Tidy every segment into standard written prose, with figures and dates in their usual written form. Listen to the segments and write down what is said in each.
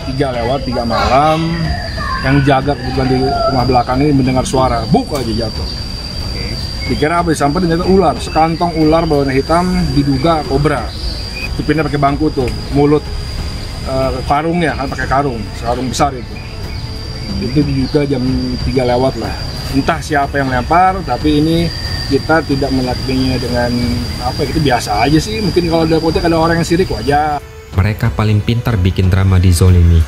3 malam, yang jaga kebetulan di rumah belakang ini mendengar suara, buk aja jatuh. Dikira apa? Sampai ternyata ular, sekantong ular berwarna hitam, diduga kobra. Tupinnya pakai bangku tuh, mulut karungnya kan pakai karung besar itu. Itu juga jam 3 lewat lah. Entah siapa yang lempar, tapi ini kita tidak melakukannya dengan apa, itu biasa aja sih. Mungkin kalau ada kotek ada orang yang sirik wajar. Mereka paling pintar bikin drama dizolimi,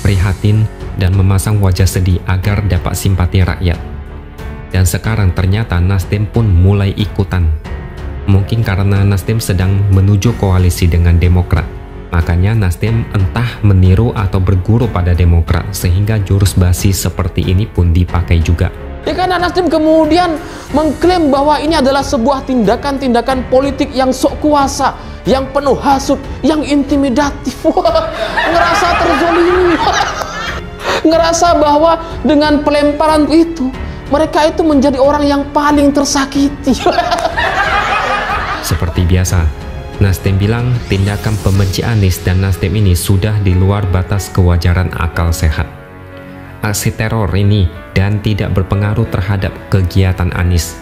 prihatin, dan memasang wajah sedih agar dapat simpati rakyat. Dan sekarang ternyata Nasdem pun mulai ikutan. Mungkin karena Nasdem sedang menuju koalisi dengan Demokrat. Makanya Nasdem entah meniru atau berguru pada Demokrat, sehingga jurus basi seperti ini pun dipakai juga. Ya karena Nasdem kemudian mengklaim bahwa ini adalah sebuah tindakan-tindakan politik yang sok kuasa, yang penuh hasut, yang intimidatif. Ngerasa terzolimi. Ngerasa bahwa dengan pelemparan itu, mereka itu menjadi orang yang paling tersakiti. Seperti biasa, Nasdem bilang tindakan pembenci Anies dan Nasdem ini sudah di luar batas kewajaran akal sehat. Aksi teror ini dan tidak berpengaruh terhadap kegiatan Anies.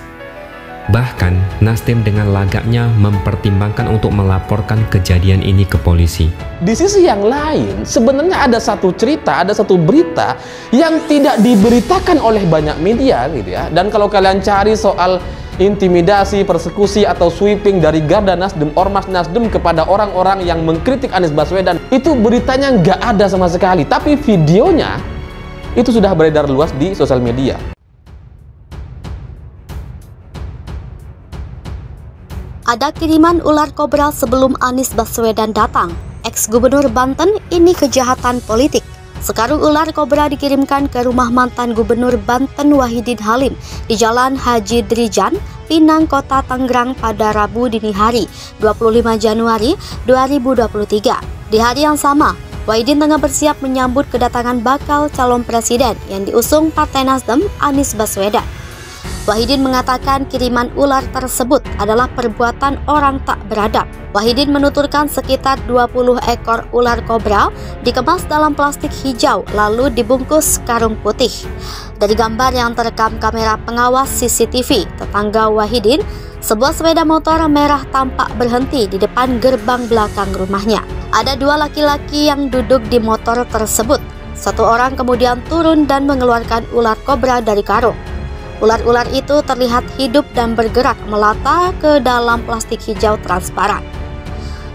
Bahkan, Nasdem dengan lagaknya mempertimbangkan untuk melaporkan kejadian ini ke polisi. Di sisi yang lain, sebenarnya ada satu cerita, ada satu berita yang tidak diberitakan oleh banyak media gitu ya. Dan kalau kalian cari soal intimidasi, persekusi atau sweeping dari Garda Nasdem, Ormas Nasdem kepada orang-orang yang mengkritik Anies Baswedan, itu beritanya nggak ada sama sekali. Tapi videonya itu sudah beredar luas di sosial media. Ada kiriman ular kobra sebelum Anies Baswedan datang. Ex-Gubernur Banten, ini kejahatan politik. Sekarung ular kobra dikirimkan ke rumah mantan Gubernur Banten Wahidin Halim di Jalan Haji Drijan, Pinang, Kota Tangerang pada Rabu dini hari, 25 Januari 2023. Di hari yang sama, Wahidin tengah bersiap menyambut kedatangan bakal calon presiden yang diusung Partai Nasdem, Anies Baswedan. Wahidin mengatakan kiriman ular tersebut adalah perbuatan orang tak beradab. Wahidin menuturkan sekitar 20 ekor ular kobra dikemas dalam plastik hijau lalu dibungkus karung putih. Dari gambar yang terekam kamera pengawas CCTV tetangga Wahidin, sebuah sepeda motor merah tampak berhenti di depan gerbang belakang rumahnya. Ada 2 laki-laki yang duduk di motor tersebut. Satu orang kemudian turun dan mengeluarkan ular kobra dari karung. Ular-ular itu terlihat hidup dan bergerak melata ke dalam plastik hijau transparan.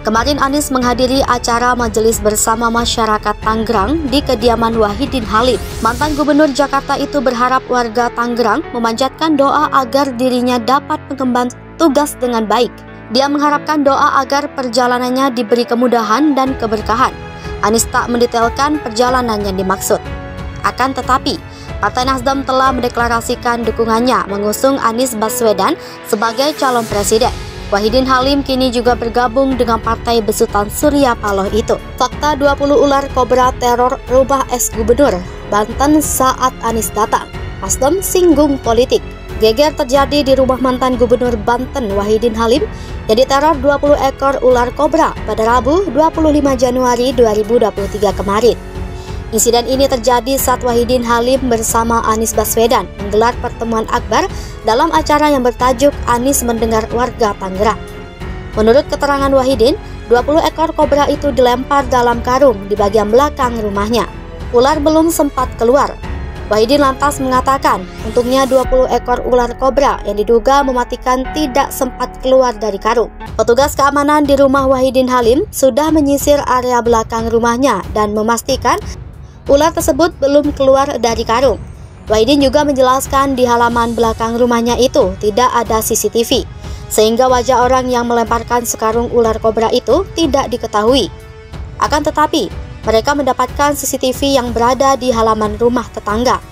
Kemarin Anies menghadiri acara majelis bersama masyarakat Tangerang di kediaman Wahidin Halim. Mantan Gubernur Jakarta itu berharap warga Tangerang memanjatkan doa agar dirinya dapat mengemban tugas dengan baik. Dia mengharapkan doa agar perjalanannya diberi kemudahan dan keberkahan. Anies tak mendetailkan perjalanan yang dimaksud. Akan tetapi, Partai Nasdem telah mendeklarasikan dukungannya mengusung Anies Baswedan sebagai calon presiden. Wahidin Halim kini juga bergabung dengan partai besutan Surya Paloh itu. Fakta 20 ular kobra teror rumah ex-gubernur Banten saat Anies datang. Nasdem singgung politik. Geger terjadi di rumah mantan Gubernur Banten Wahidin Halim yang diteror 20 ekor ular kobra pada Rabu 25 Januari 2023 kemarin. Insiden ini terjadi saat Wahidin Halim bersama Anies Baswedan menggelar pertemuan akbar dalam acara yang bertajuk Anies Mendengar Warga Tangerang. Menurut keterangan Wahidin, 20 ekor kobra itu dilempar dalam karung di bagian belakang rumahnya. Ular belum sempat keluar. Wahidin lantas mengatakan, untungnya 20 ekor ular kobra yang diduga mematikan tidak sempat keluar dari karung. Petugas keamanan di rumah Wahidin Halim sudah menyisir area belakang rumahnya dan memastikan ular tersebut belum keluar dari karung. Wahidin juga menjelaskan di halaman belakang rumahnya itu tidak ada CCTV, sehingga wajah orang yang melemparkan sekarung ular kobra itu tidak diketahui. Akan tetapi, mereka mendapatkan CCTV yang berada di halaman rumah tetangga.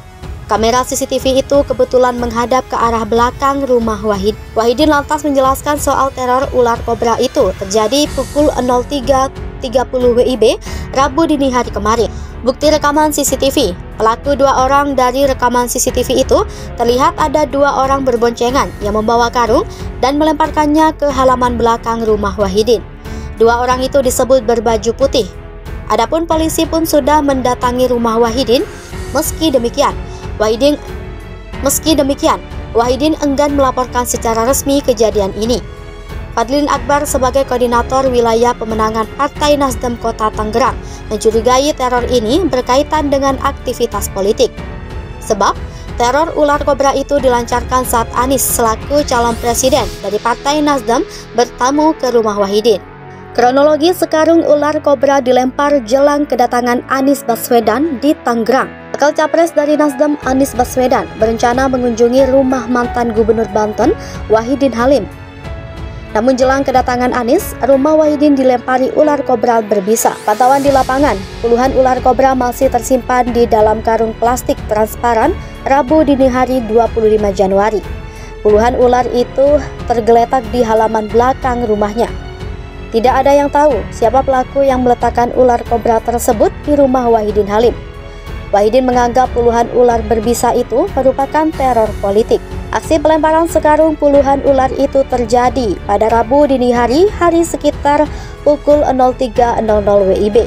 Kamera CCTV itu kebetulan menghadap ke arah belakang rumah Wahidin. Wahidin lantas menjelaskan soal teror ular kobra itu terjadi pukul 03.30 WIB Rabu dini hari kemarin. Bukti rekaman CCTV, pelaku 2 orang dari rekaman CCTV itu terlihat ada 2 orang berboncengan yang membawa karung dan melemparkannya ke halaman belakang rumah Wahidin. 2 orang itu disebut berbaju putih. Adapun polisi pun sudah mendatangi rumah Wahidin. Meski demikian, Wahidin enggan melaporkan secara resmi kejadian ini. Fadlin Akbar sebagai koordinator wilayah pemenangan Partai Nasdem Kota Tangerang mencurigai teror ini berkaitan dengan aktivitas politik. Sebab teror ular kobra itu dilancarkan saat Anies selaku calon presiden dari Partai Nasdem bertamu ke rumah Wahidin. Kronologi sekarung ular kobra dilempar jelang kedatangan Anies Baswedan di Tangerang. Bakal capres dari Nasdem Anies Baswedan berencana mengunjungi rumah mantan Gubernur Banten Wahidin Halim. Namun jelang kedatangan Anies, rumah Wahidin dilempari ular kobra berbisa. Pantauan di lapangan, puluhan ular kobra masih tersimpan di dalam karung plastik transparan Rabu dini hari 25 Januari. Puluhan ular itu tergeletak di halaman belakang rumahnya. Tidak ada yang tahu siapa pelaku yang meletakkan ular kobra tersebut di rumah Wahidin Halim. Wahidin menganggap puluhan ular berbisa itu merupakan teror politik. Aksi pelemparan sekarung puluhan ular itu terjadi pada Rabu dini hari sekitar pukul 03.00 WIB.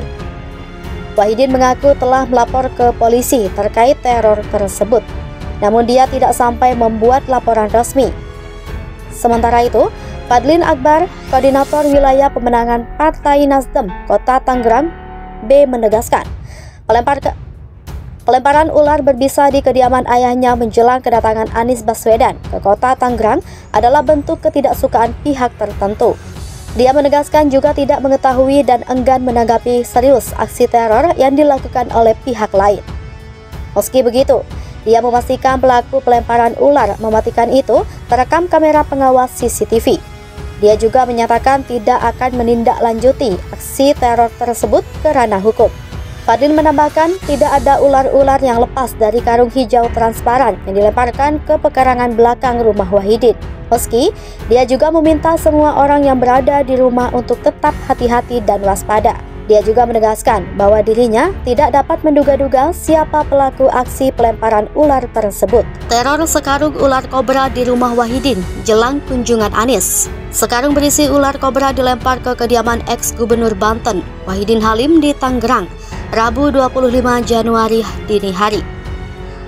Wahidin mengaku telah melapor ke polisi terkait teror tersebut, namun dia tidak sampai membuat laporan resmi. Sementara itu, Fadlin Akbar, koordinator wilayah pemenangan Partai Nasdem Kota Tangerang B menegaskan, pelemparan ular berbisa di kediaman ayahnya menjelang kedatangan Anies Baswedan ke Kota Tangerang adalah bentuk ketidaksukaan pihak tertentu. Dia menegaskan juga tidak mengetahui dan enggan menanggapi serius aksi teror yang dilakukan oleh pihak lain. Meski begitu, dia memastikan pelaku pelemparan ular mematikan itu terekam kamera pengawas CCTV. Dia juga menyatakan tidak akan menindaklanjuti aksi teror tersebut ke ranah hukum. Fadlin menambahkan tidak ada ular-ular yang lepas dari karung hijau transparan yang dilemparkan ke pekarangan belakang rumah Wahidin. Meski dia juga meminta semua orang yang berada di rumah untuk tetap hati-hati dan waspada. Dia juga menegaskan bahwa dirinya tidak dapat menduga-duga siapa pelaku aksi pelemparan ular tersebut. Teror sekarung ular kobra di rumah Wahidin jelang kunjungan Anies. Sekarung berisi ular kobra dilempar ke kediaman ex-gubernur Banten Wahidin Halim di Tangerang, Rabu 25 Januari dini hari.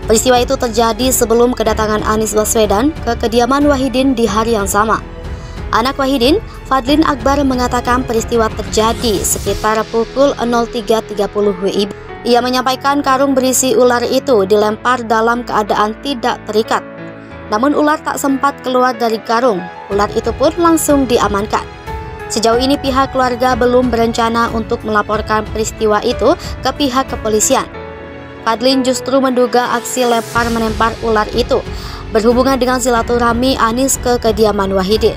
Peristiwa itu terjadi sebelum kedatangan Anies Baswedan ke kediaman Wahidin di hari yang sama. Anak Wahidin, Fadlin Akbar, mengatakan peristiwa terjadi sekitar pukul 03.30 WIB. Ia menyampaikan karung berisi ular itu dilempar dalam keadaan tidak terikat. Namun ular tak sempat keluar dari karung, ular itu pun langsung diamankan. Sejauh ini pihak keluarga belum berencana untuk melaporkan peristiwa itu ke pihak kepolisian. Fadlin justru menduga aksi lempar-menempar ular itu berhubungan dengan silaturahmi Anies ke kediaman Wahidin.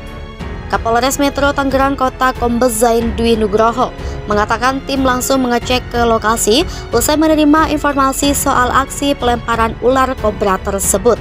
Kapolres Metro Tangerang Kota Kombes Zain Dwi Nugroho mengatakan tim langsung mengecek ke lokasi usai menerima informasi soal aksi pelemparan ular kobra tersebut.